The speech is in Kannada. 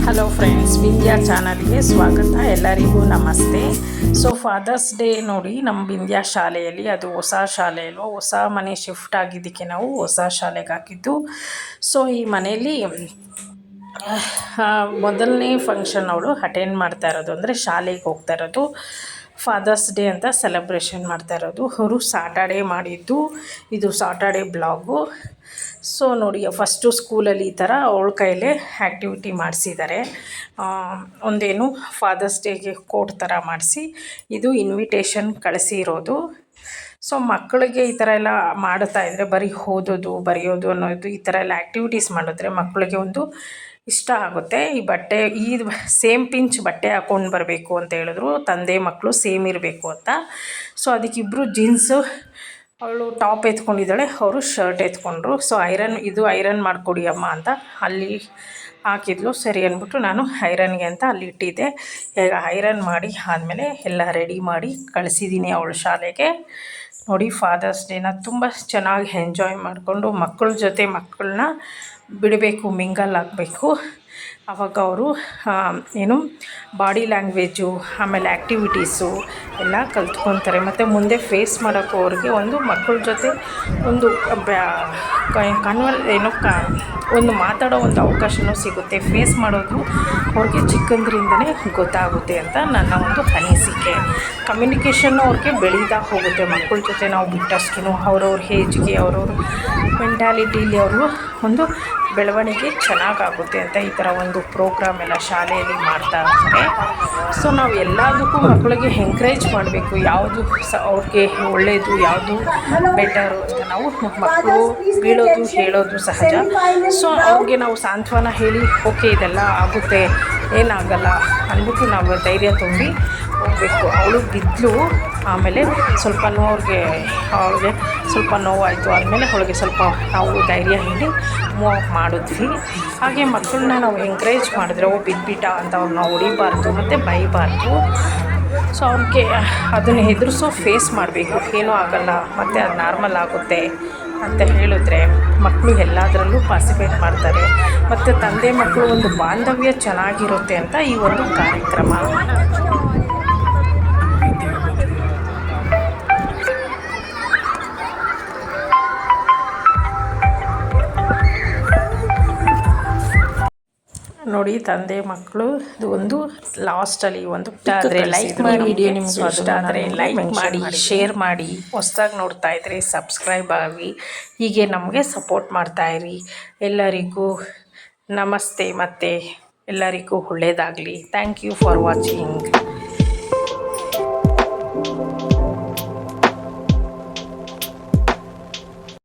ಹಲೋ ಫ್ರೆಂಡ್ಸ್, ವಿಂದ್ಯಾ ಚಾನಲ್ಗೆ ಸ್ವಾಗತ. ಎಲ್ಲರಿಗೂ ನಮಸ್ತೆ. ಸೊ ಫಾದರ್ಸ್ ಡೇ ನೋಡಿ, ನಮ್ಮ ವಿಂದ್ಯಾ ಶಾಲೆಯಲ್ಲಿ, ಅದು ಹೊಸ ಶಾಲೆ ಅಲ್ವ, ಹೊಸ ಮನೆ ಶಿಫ್ಟ್ ಆಗಿದ್ದಕ್ಕೆ ನಾವು ಹೊಸ ಶಾಲೆಗೆ ಹಾಕಿದ್ದು. ಸೊ ಈ ಮನೆಯಲ್ಲಿ ಮೊದಲನೇ ಫಂಕ್ಷನ್ ಅವಳು ಅಟೆಂಡ್ ಮಾಡ್ತಾ ಇರೋದು, ಅಂದರೆ ಶಾಲೆಗೆ ಹೋಗ್ತಾ ಇರೋದು. ಫಾದರ್ಸ್ ಡೇ ಅಂತ ಸೆಲೆಬ್ರೇಷನ್ ಮಾಡ್ತಾ ಇರೋದು. ಅವರು ಸಾಟರ್ಡೇ ಮಾಡಿದ್ದು, ಇದು ಸಾಟರ್ಡೇ ಬ್ಲಾಗು. ಸೊ ನೋಡಿ, ಫಸ್ಟು ಸ್ಕೂಲಲ್ಲಿ ಈ ಥರ ಅವಳ ಕೈಲೇ ಆ್ಯಕ್ಟಿವಿಟಿ ಮಾಡಿಸಿದ್ದಾರೆ. ಒಂದೇನು ಫಾದರ್ಸ್ ಡೇಗೆ ಕೋಟ್ ಥರ ಮಾಡಿಸಿ, ಇದು ಇನ್ವಿಟೇಷನ್ ಕಳಿಸಿರೋದು. ಸೊ ಮಕ್ಕಳಿಗೆ ಈ ಥರ ಎಲ್ಲ ಮಾಡ್ತಾಯಿದ್ರೆ, ಬರೀ ಓದೋದು ಬರೆಯೋದು ಅನ್ನೋದು, ಈ ಥರ ಎಲ್ಲ ಆ್ಯಕ್ಟಿವಿಟೀಸ್ ಮಾಡಿದ್ರೆ ಮಕ್ಕಳಿಗೆ ಒಂದು ಇಷ್ಟ ಆಗುತ್ತೆ. ಈ ಬಟ್ಟೆ, ಈ ಸೇಮ್ ಪಿಂಚ್ ಬಟ್ಟೆ ಹಾಕ್ಕೊಂಡು ಬರಬೇಕು ಅಂತ ಹೇಳಿದ್ರು, ತಂದೆ ಮಕ್ಕಳು ಸೇಮ್ ಇರಬೇಕು ಅಂತ. ಸೊ ಅದಕ್ಕಿಬ್ಬರು ಜೀನ್ಸು, ಅವಳು ಟಾಪ್ ಎತ್ಕೊಂಡಿದ್ದಾಳೆ, ಅವರು ಶರ್ಟ್ ಎತ್ಕೊಂಡ್ರು. ಸೊ ಇದು ಐರನ್ ಮಾಡಿಕೊಡಿ ಅಮ್ಮ ಅಂತ ಅಲ್ಲಿ ಹಾಕಿದ್ಲು. ಸರಿ ಅಂದ್ಬಿಟ್ಟು ನಾನು ಐರನ್ಗೆ ಅಂತ ಅಲ್ಲಿ ಇಟ್ಟಿದ್ದೆ. ಈಗ ಐರನ್ ಮಾಡಿ ಆದಮೇಲೆ ಎಲ್ಲ ರೆಡಿ ಮಾಡಿ ಕಳಿಸಿದ್ದೀನಿ ಅವಳ ಶಾಲೆಗೆ. ನೋಡಿ, ಫಾದರ್ಸ್ ಡೇನ ತುಂಬ ಚೆನ್ನಾಗಿ ಎಂಜಾಯ್ ಮಾಡಿಕೊಂಡು ಮಕ್ಕಳ ಜೊತೆ ಮಕ್ಕಳನ್ನ ಬಿಡಬೇಕು, ಮಿಂಗಲ್ ಆಗಬೇಕು. ಆವಾಗ ಅವರು ಏನು ಬಾಡಿ ಲ್ಯಾಂಗ್ವೇಜು, ಆಮೇಲೆ ಆ್ಯಕ್ಟಿವಿಟೀಸು ಎಲ್ಲ ಕಲ್ತ್ಕೊತಾರೆ. ಮತ್ತು ಮುಂದೆ ಫೇಸ್ ಮಾಡೋಕ್ಕೂ ಅವ್ರಿಗೆ ಒಂದು ಮಕ್ಕಳ ಜೊತೆ ಒಂದು ಒಂದು ಮಾತಾಡೋ ಒಂದು ಅವಕಾಶವೂ ಸಿಗುತ್ತೆ. ಫೇಸ್ ಮಾಡೋದು ಅವ್ರಿಗೆ ಚಿಕ್ಕಂದ್ರಿಂದನೇ ಗೊತ್ತಾಗುತ್ತೆ ಅಂತ ನನ್ನ ಒಂದು ಅನಿಸಿಕೆ. ಕಮ್ಯುನಿಕೇಷನ್ನು ಅವ್ರಿಗೆ ಬೆಳೀತಾ ಹೋಗುತ್ತೆ ಮಕ್ಕಳ ಜೊತೆ ನಾವು ಬಿಟ್ಟಷ್ಟು. ಅವ್ರವ್ರ ಏಜ್ಗೆ, ಅವ್ರವ್ರ ಮೆಂಟ್ಯಾಲಿಟೀಲಿ ಅವರು ಒಂದು ಬೆಳವಣಿಗೆ ಚೆನ್ನಾಗಾಗುತ್ತೆ ಅಂತ ಈ ಥರ ಒಂದು ಪ್ರೋಗ್ರಾಮ್ ಎಲ್ಲ ಶಾಲೆಯಲ್ಲಿ ಮಾಡ್ತಾ ಇರ್ತಾರೆ. ಸೊ ನಾವು ಎಲ್ಲದಕ್ಕೂ ಮಕ್ಕಳಿಗೆ ಎಂಕರೇಜ್ ಮಾಡಬೇಕು, ಯಾವುದು ಅವ್ರಿಗೆ ಒಳ್ಳೆಯದು, ಯಾವುದು ಬೆಟರು ಅಂತ. ನಾವು ಮಕ್ಕಳು ಬೀಳೋದು ಹೇಳೋದು ಸಹಜ. ಸೊ ಅವ್ರಿಗೆ ನಾವು ಸಾಂತ್ವನ ಹೇಳಿ, ಓಕೆ ಇದೆಲ್ಲ ಆಗುತ್ತೆ, ಏನಾಗಲ್ಲ ಅಂದ್ಬಿಟ್ಟು ನಾವು ಧೈರ್ಯ ತುಂಬಿ ಹೋಗಬೇಕು. ಅವಳು ಬಿದ್ದಳು, ಆಮೇಲೆ ಸ್ವಲ್ಪ ಅವ್ಳಿಗೆ ಸ್ವಲ್ಪ ನೋವಾಯಿತು. ಆದಮೇಲೆ ಅವಳಿಗೆ ಸ್ವಲ್ಪ ನಾವು ಧೈರ್ಯ ಹೇಳಿ ಮೂವ್ ಮಾಡಿದ್ವಿ. ಹಾಗೆ ಮಕ್ಕಳನ್ನ ನಾವು ಎಂಕರೇಜ್ ಮಾಡಿದ್ರೆ, ಬಿದ್ದುಬಿಟ್ಟ ಅಂತ ಅವ್ರನ್ನ ಹೊಡಿಬಾರ್ದು ಮತ್ತು ಬೈಬಾರ್ದು. ಸೊ ಅವ್ರಿಗೆ ಅದನ್ನು ಎದುರಿಸೋ ಫೇಸ್ ಮಾಡಬೇಕು, ಏನೂ ಆಗಲ್ಲ ಮತ್ತು ಅದು ನಾರ್ಮಲ್ ಆಗುತ್ತೆ ಅಂತ ಹೇಳಿದ್ರೆ ಮಕ್ಕಳು ಎಲ್ಲದರಲ್ಲೂ ಪಾರ್ಟಿಸಿಪೇಟ್ ಮಾಡ್ತಾರೆ. ಮತ್ತು ತಂದೆ ಮಕ್ಕಳು ಒಂದು ಬಾಂಧವ್ಯ ಚೆನ್ನಾಗಿರುತ್ತೆ ಅಂತ ಈ ಒಂದು ಕಾರ್ಯಕ್ರಮ. ನೋಡಿ, ತಂದೆ ಮಕ್ಕಳು ಇದು ಒಂದು ಲಾಸ್ಟಲ್ಲಿ ಒಂದು ಲೈಕ್ ಮಾಡಿ, ವಿಡಿಯೋ ನಿಮ್ಗೆ ಇಷ್ಟ ಆದರೆ ಲೈಕ್ ಮಾಡಿ, ಶೇರ್ ಮಾಡಿ. ಹೊಸ್ದಾಗಿ ನೋಡ್ತಾ ಇದ್ರೆ ಸಬ್ಸ್ಕ್ರೈಬ್ ಆಗಿ, ಹೀಗೆ ನಮಗೆ ಸಪೋರ್ಟ್ ಮಾಡ್ತಾಯಿರಿ. ಎಲ್ಲರಿಗೂ ನಮಸ್ತೆ, ಮತ್ತು ಎಲ್ಲರಿಗೂ ಒಳ್ಳೆಯದಾಗಲಿ. Thank you for watching.